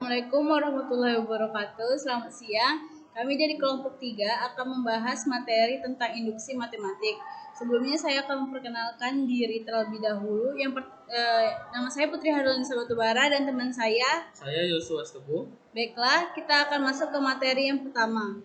Assalamualaikum warahmatullahi wabarakatuh. Selamat siang. Kami dari kelompok 3 akan membahas materi tentang induksi matematik. Sebelumnya saya akan memperkenalkan diri terlebih dahulu. Nama saya Putri Harulinisa Batubara dan teman saya Yosua Teguh. Baiklah, kita akan masuk ke materi yang pertama,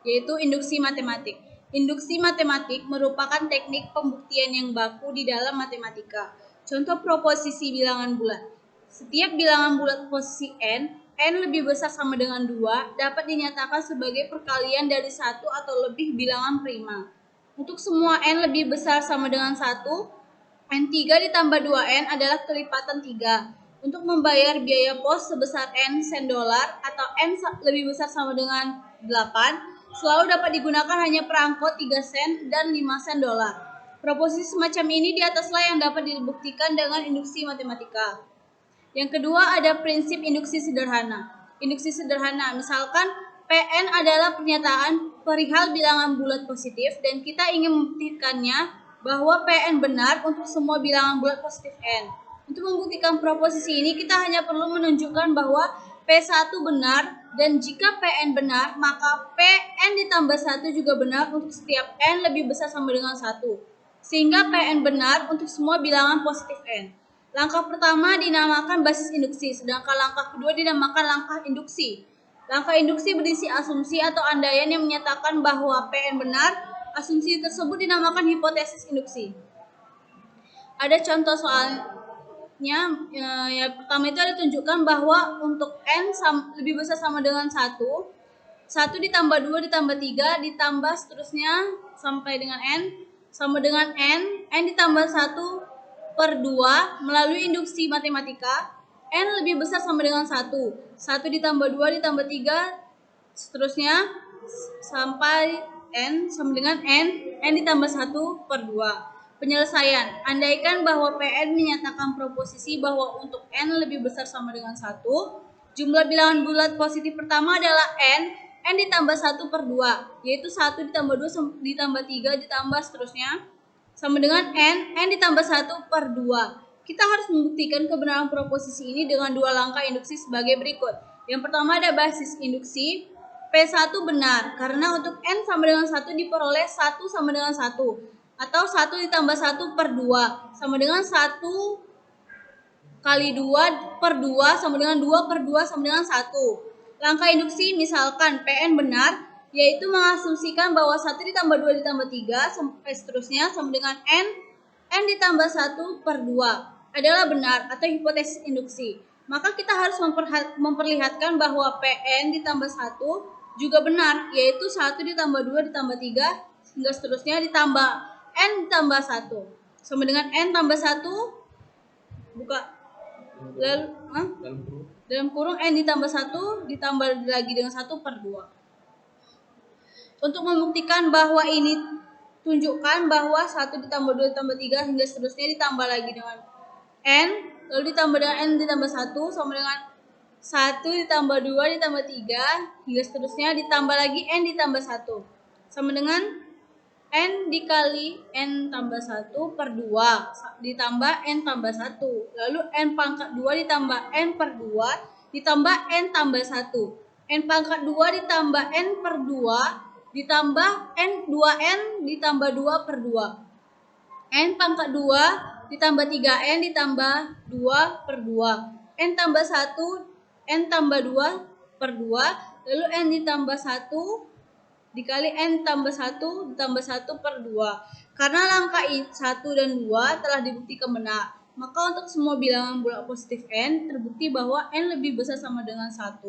yaitu induksi matematik. Induksi matematik merupakan teknik pembuktian yang baku di dalam matematika. Contoh proposisi bilangan bulat. Setiap bilangan bulat posisi n lebih besar sama dengan 2 dapat dinyatakan sebagai perkalian dari satu atau lebih bilangan prima. Untuk semua n lebih besar sama dengan 1, n3 ditambah 2n adalah kelipatan 3. Untuk membayar biaya pos sebesar n sen dolar atau n lebih besar sama dengan 8, selalu dapat digunakan hanya perangko 3 sen dan 5 sen dolar. Proposisi semacam ini di ataslah yang dapat dibuktikan dengan induksi matematika. Yang kedua ada prinsip induksi sederhana. Induksi sederhana, misalkan Pn adalah pernyataan perihal bilangan bulat positif dan kita ingin membuktikannya bahwa Pn benar untuk semua bilangan bulat positif n. Untuk membuktikan proposisi ini kita hanya perlu menunjukkan bahwa P1 benar dan jika Pn benar maka Pn ditambah 1 juga benar untuk setiap n lebih besar sama dengan 1. Sehingga Pn benar untuk semua bilangan positif n. Langkah pertama dinamakan basis induksi, sedangkan langkah kedua dinamakan langkah induksi. Langkah induksi berisi asumsi atau andaian yang menyatakan bahwa Pn benar. Asumsi tersebut dinamakan hipotesis induksi. Ada contoh soalnya, yang pertama itu ada tunjukkan bahwa untuk n lebih besar sama dengan 1 ditambah 2 ditambah 3 ditambah seterusnya sampai dengan n sama dengan n ditambah 1 per 2 melalui induksi matematika. N lebih besar sama dengan 1 ditambah 2 ditambah 3 seterusnya sampai n sama dengan n ditambah 1 per 2. Penyelesaian, andaikan bahwa Pn menyatakan proposisi bahwa untuk n lebih besar sama dengan 1, jumlah bilangan bulat positif pertama adalah n ditambah 1 per 2, yaitu 1 ditambah 2 ditambah 3 ditambah seterusnya sama dengan n ditambah 1 per 2. Kita harus membuktikan kebenaran proposisi ini dengan dua langkah induksi sebagai berikut. Yang pertama ada basis induksi. P1 benar, karena untuk n sama dengan 1 diperoleh 1 sama dengan 1. Atau 1 ditambah 1 per 2, sama dengan 1 kali 2 per 2, sama dengan 2 per 2 sama dengan 1. Langkah induksi misalkan Pn benar, yaitu mengasumsikan bahwa 1 ditambah 2 ditambah 3 sampai seterusnya sama dengan n ditambah 1 per 2 adalah benar atau hipotesis induksi. Maka kita harus memperlihatkan bahwa Pn ditambah 1 juga benar, yaitu 1 ditambah 2 ditambah 3 hingga seterusnya ditambah n ditambah 1 sama dengan n tambah 1 dalam kurung n ditambah 1 ditambah lagi dengan 1 per 2. Untuk membuktikan bahwa ini, tunjukkan bahwa 1 ditambah 2 ditambah 3 hingga seterusnya ditambah lagi dengan n, lalu ditambah dengan n ditambah 1 sama dengan 1 ditambah 2 ditambah 3 hingga seterusnya ditambah lagi n ditambah 1 sama dengan n dikali n tambah 1 per 2 ditambah n tambah 1, lalu n pangkat 2 ditambah n per 2 ditambah n tambah 1, n pangkat 2 ditambah n per 2 ditambah n 2n ditambah 2 per 2. N pangkat 2 ditambah 3n ditambah 2 per 2. N tambah 1, n tambah 2 per 2, lalu n ditambah 1 dikali n tambah 1 ditambah 1 per 2. Karena langkah 1 dan 2 telah dibuktikan benar, maka untuk semua bilangan bulat positif n terbukti bahwa n lebih besar sama dengan 1.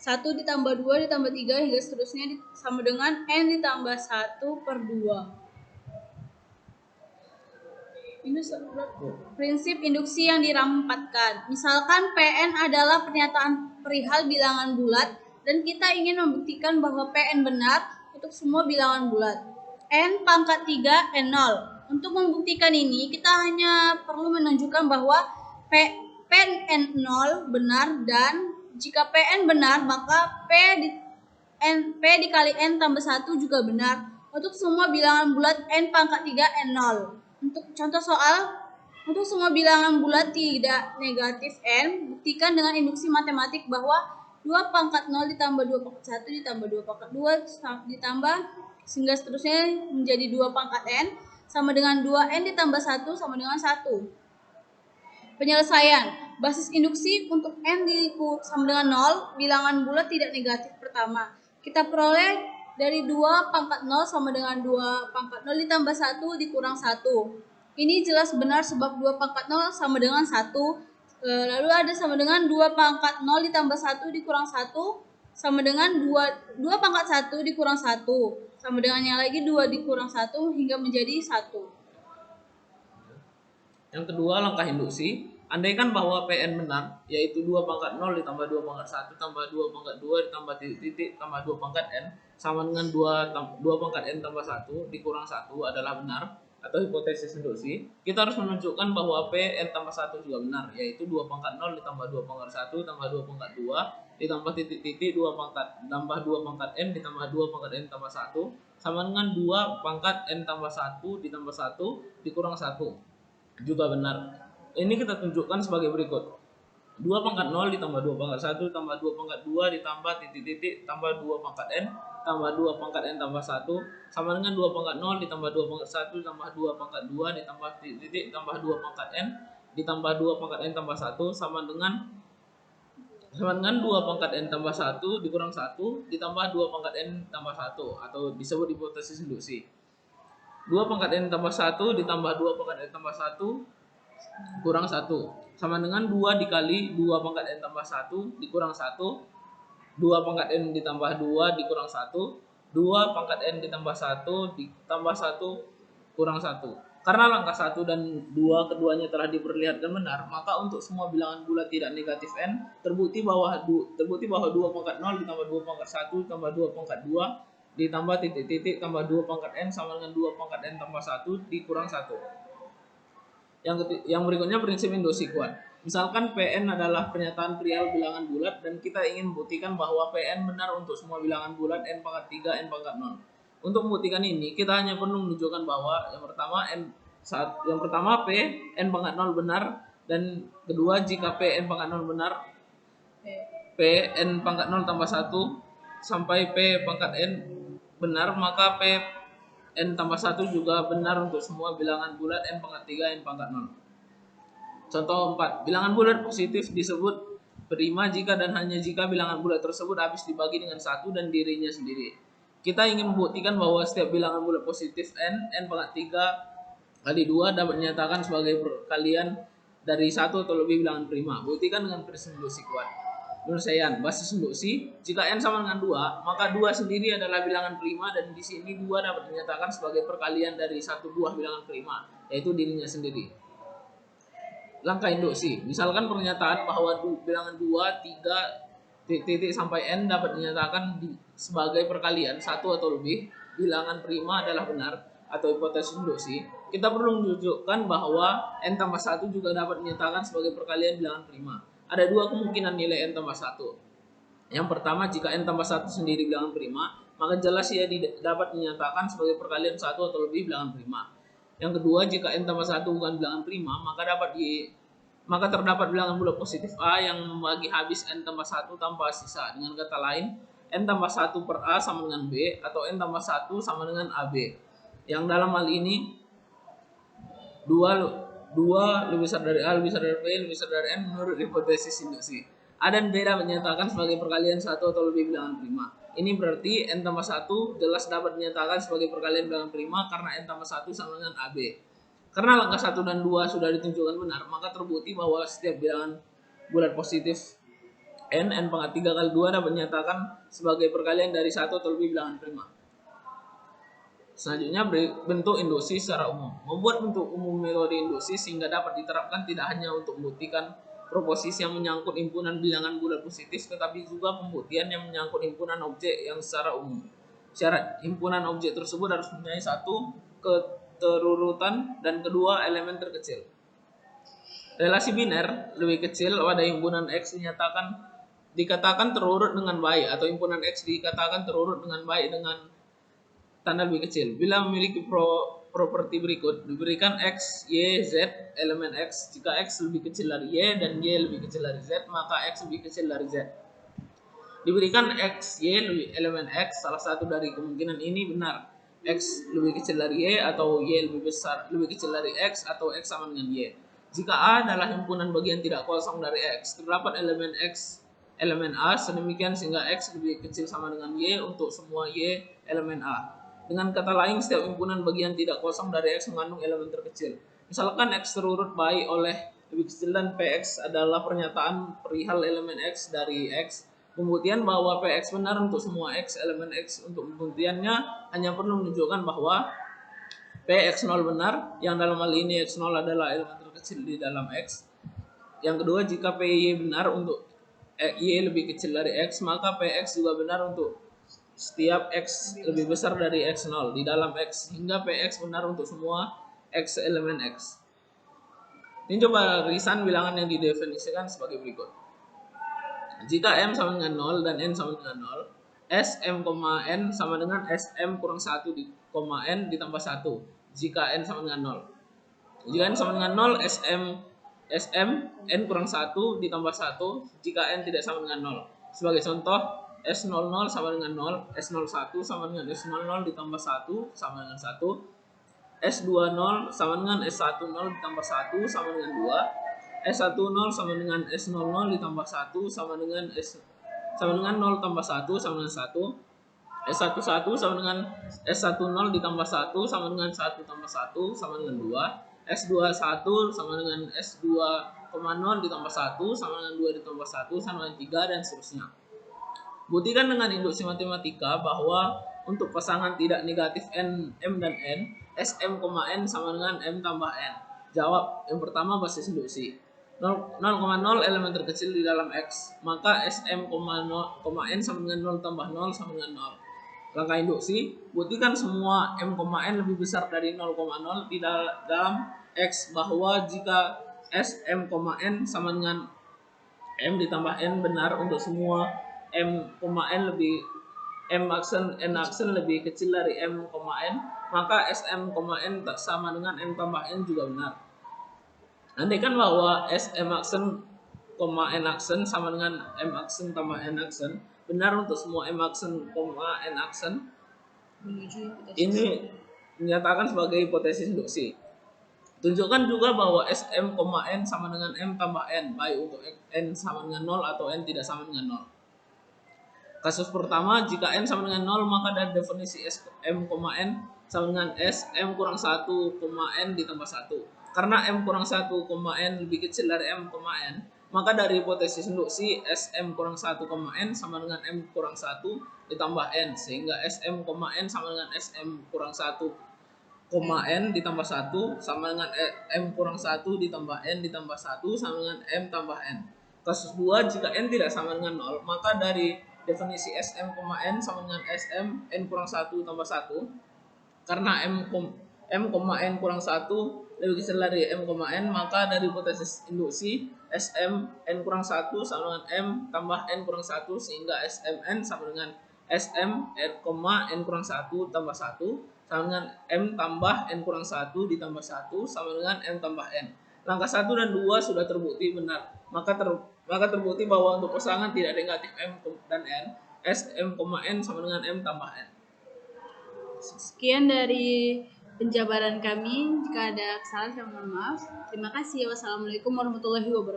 1 ditambah 2 ditambah 3 hingga seterusnya sama dengan n ditambah 1 per 2. Ini prinsip induksi yang dirampatkan. Misalkan Pn adalah pernyataan perihal bilangan bulat dan kita ingin membuktikan bahwa Pn benar untuk semua bilangan bulat. N pangkat 3 n 0. Untuk membuktikan ini kita hanya perlu menunjukkan bahwa Pn 0 benar dan jika Pn benar, maka P dikali n tambah 1 juga benar untuk semua bilangan bulat n pangkat 3 n 0. Untuk contoh soal Untuk semua bilangan bulat tidak negatif n, buktikan dengan induksi matematik bahwa 2 pangkat 0 ditambah 2 pangkat 1 ditambah 2 pangkat 2 ditambah sehingga seterusnya menjadi 2 pangkat n sama dengan 2n ditambah 1 sama dengan 1. Penyelesaian. Basis induksi untuk n sama dengan 0, bilangan bulat tidak negatif pertama. Kita peroleh dari 2 pangkat 0 sama dengan 2 pangkat 0 ditambah 1 dikurang 1. Ini jelas benar sebab 2 pangkat 0 sama dengan 1. Lalu ada sama dengan 2 pangkat 0 ditambah 1 dikurang 1 sama dengan 2 pangkat 1 dikurang 1. Sama dengannya lagi 2 dikurang 1 hingga menjadi 1. Yang kedua, langkah induksi. Andaikan bahwa Pn benar, yaitu 2 pangkat 0 ditambah 2 pangkat 1 tambah 2 pangkat 2 ditambah titik-titik tambah 2 pangkat n sama dengan 2 pangkat n tambah 1 dikurang 1 adalah benar atau hipotesis induksi, kita harus menunjukkan bahwa Pn tambah 1 juga benar, yaitu 2 pangkat 0 ditambah 2 pangkat 1 tambah 2 pangkat 2 ditambah titik-titik 2 pangkat tambah 2 pangkat n ditambah 2 pangkat n tambah 1 sama dengan 2 pangkat n tambah 1 ditambah 1 dikurang 1 juga benar. Ini kita tunjukkan sebagai berikut. 2 pangkat 0 ditambah 2 pangkat 1 tambah 2 pangkat 2 ditambah titik-titik tambah 2 pangkat n tambah 2 pangkat n tambah 1 sama dengan 2 pangkat 0 ditambah 2 pangkat 1 tambah 2 pangkat 2 ditambah titik-titik tambah 2 pangkat n ditambah 2 pangkat n tambah 1 sama dengan 2 pangkat n tambah 1 dikurang 1 ditambah 2 pangkat n tambah 1 atau disebut hipotesis induksi. 2 pangkat n tambah 1 ditambah 2 pangkat n tambah 1 kurang 1 sama dengan 2 dikali 2 pangkat n tambah 1 dikurang 1, 2 pangkat n ditambah 2 dikurang 1, 2 pangkat n ditambah 1 ditambah 1 kurang 1. Karena langkah 1 dan 2 keduanya telah diperlihatkan benar, maka untuk semua bilangan bulat tidak negatif n terbukti bahwa 2 pangkat 0 ditambah 2 pangkat 1 tambah 2 pangkat 2 ditambah titik-titik tambah 2 pangkat n sama dengan 2 pangkat n tambah 1 dikurang 1. Yang berikutnya prinsip induksi kuat. Misalkan Pn adalah pernyataan real bilangan bulat dan kita ingin membuktikan bahwa Pn benar untuk semua bilangan bulat n pangkat 3, n pangkat 0. Untuk membuktikan ini, kita hanya perlu menunjukkan bahwa yang pertama P n pangkat 0 benar, dan kedua jika P n pangkat 0 benar, P n pangkat 0 tambah 1 sampai P pangkat n benar, maka P n tambah 1 juga benar untuk semua bilangan bulat n pangkat 3, n pangkat 0. Contoh 4. Bilangan bulat positif disebut prima jika dan hanya jika bilangan bulat tersebut habis dibagi dengan 1 dan dirinya sendiri. Kita ingin membuktikan bahwa setiap bilangan bulat positif n pangkat 3 kali 2 dapat dinyatakan sebagai perkalian dari 1 atau lebih bilangan prima. Buktikan dengan prinsip induksi kuat. Penyelesaian basis induksi, jika n sama dengan 2, maka 2 sendiri adalah bilangan prima dan di sini 2 dapat dinyatakan sebagai perkalian dari satu buah bilangan prima, yaitu dirinya sendiri. Langkah induksi, misalkan pernyataan bahwa bilangan 2, 3, titik sampai n dapat dinyatakan sebagai perkalian satu atau lebih bilangan prima adalah benar atau hipotesis induksi. Kita perlu menunjukkan bahwa n tambah 1 juga dapat dinyatakan sebagai perkalian bilangan prima. Ada 2 kemungkinan nilai n tambah 1. Yang pertama, jika n tambah 1 sendiri bilangan prima, maka jelas ia dapat dinyatakan sebagai perkalian 1 atau lebih bilangan prima. Yang kedua, jika n tambah 1 bukan bilangan prima, maka terdapat bilangan bulat positif A yang membagi habis n tambah 1 tanpa sisa. Dengan kata lain, n tambah 1 per A sama dengan B, atau n tambah 1 sama dengan AB. Yang dalam hal ini 2 lebih besar dari A, lebih besar dari B, lebih besar dari N menurut hipotesis induksi. A dan B dapat dinyatakan sebagai perkalian 1 atau lebih bilangan prima. Ini berarti n tambah 1 jelas dapat dinyatakan sebagai perkalian bilangan prima karena n tambah 1 sama dengan AB. Karena langkah 1 dan 2 sudah ditunjukkan benar, maka terbukti bahwa setiap bilangan bulat positif n pangkat 3 kali 2 dapat dinyatakan sebagai perkalian dari 1 atau lebih bilangan prima. Selanjutnya, bentuk induksi secara umum. Membuat bentuk umum metode induksi sehingga dapat diterapkan tidak hanya untuk membuktikan proposisi yang menyangkut himpunan bilangan bulat positif, tetapi juga pembuktian yang menyangkut himpunan objek yang secara umum. Syarat himpunan objek tersebut harus mempunyai 1 keterurutan dan kedua elemen terkecil. Relasi biner lebih kecil pada himpunan X dikatakan terurut dengan baik, atau himpunan X dikatakan terurut dengan baik dengan tanda lebih kecil bila memiliki properti berikut diberikan X, Y, Z, elemen X. Jika X lebih kecil dari Y dan Y lebih kecil dari Z, maka X lebih kecil dari Z. Diberikan X, Y lebih elemen X, salah satu dari kemungkinan ini benar. X lebih kecil dari Y atau Y lebih kecil dari X atau X sama dengan Y. Jika A adalah himpunan bagian tidak kosong dari X, terdapat elemen X elemen A sedemikian sehingga X lebih kecil sama dengan Y untuk semua Y elemen A. Dengan kata lain, setiap himpunan bagian tidak kosong dari X mengandung elemen terkecil. Misalkan X terurut baik oleh lebih kecil dan PX adalah pernyataan perihal elemen X dari X. Pembuktian bahwa PX benar untuk semua X elemen X. Untuk pembuktiannya hanya perlu menunjukkan bahwa PX0 benar, yang dalam hal ini X0 adalah elemen terkecil di dalam X. Yang kedua, jika PY benar untuk Y lebih kecil dari X, maka PX juga benar untuk setiap X lebih besar dari X0 di dalam X, hingga PX benar untuk semua X elemen X. Ini coba risan bilangan yang didefinisikan sebagai berikut. Jika M sama dengan 0 dan N sama dengan 0, Sm, N sama dengan Sm kurang 1 N ditambah 1 jika N sama dengan 0. Jika N sama dengan 0, Sm N kurang 1 ditambah 1 jika N tidak sama dengan 0. Sebagai contoh, S00 sama dengan 0, S01 sama dengan S00 ditambah 1 sama dengan 1, S20 sama dengan S10 ditambah 1 sama dengan 2, S10 sama dengan S00 ditambah 1 sama dengan 0 tambah 1 sama dengan 1, S11 sama dengan S10 ditambah 1 sama dengan 1 tambah 1 sama dengan 2, S21 sama dengan S2,0 ditambah 1 sama dengan 2 ditambah 1 sama dengan 3 dan seterusnya. Buktikan dengan induksi matematika bahwa untuk pasangan tidak negatif M dan N, Sm, N sama dengan M tambah N. Jawab. Yang pertama basis induksi. 0,0 elemen terkecil di dalam X, maka Sm, N sama dengan 0 tambah 0 sama dengan 0. Langkah induksi, buktikan semua M, N lebih besar dari 0,0 di dalam X, bahwa jika Sm, N sama dengan M ditambah N benar untuk semua M, N lebih M aksen N aksen lebih kecil dari M, N, maka Sm, N tak sama dengan M tambah N juga benar. Andaikan bahwa Sm aksen, N aksen sama dengan M aksen tambah N aksen benar untuk semua M aksen, N aksen, ini dinyatakan sebagai hipotesis induksi. Tunjukkan juga bahwa Sm, N sama dengan M tambah N, baik untuk N sama dengan 0 atau N tidak sama dengan 0. Kasus pertama, jika N sama dengan 0, maka dari definisi Sm, N sama dengan Sm kurang 1, N ditambah 1. Karena M kurang 1, N lebih kecil dari M, N, maka dari hipotesis induksi Sm kurang 1, N sama dengan M kurang 1 ditambah N, sehingga Sm, N sama dengan Sm kurang 1, N ditambah 1 sama dengan M kurang 1 ditambah N ditambah 1 sama dengan M tambah N. Kasus 2, jika N tidak sama dengan 0, maka dari definisi Sm, N sama dengan Sm N kurang 1 tambah 1, karena M, N kurang 1 lebih kecil dari M, N, maka dari hipotesis induksi Sm N kurang 1 sama dengan M tambah N kurang 1, sehingga Sm N sama dengan Sm N kurang 1 tambah 1 sama dengan M tambah N kurang 1 ditambah 1 sama dengan M tambah N. Langkah 1 dan 2 sudah terbukti benar. Maka terbukti bahwa untuk pasangan tidak negatif M dan N, Sm, N sama dengan M tambah N. Sekian dari penjabaran kami. Jika ada kesalahan, saya mohon maaf. Terima kasih. Wassalamualaikum warahmatullahi wabarakatuh.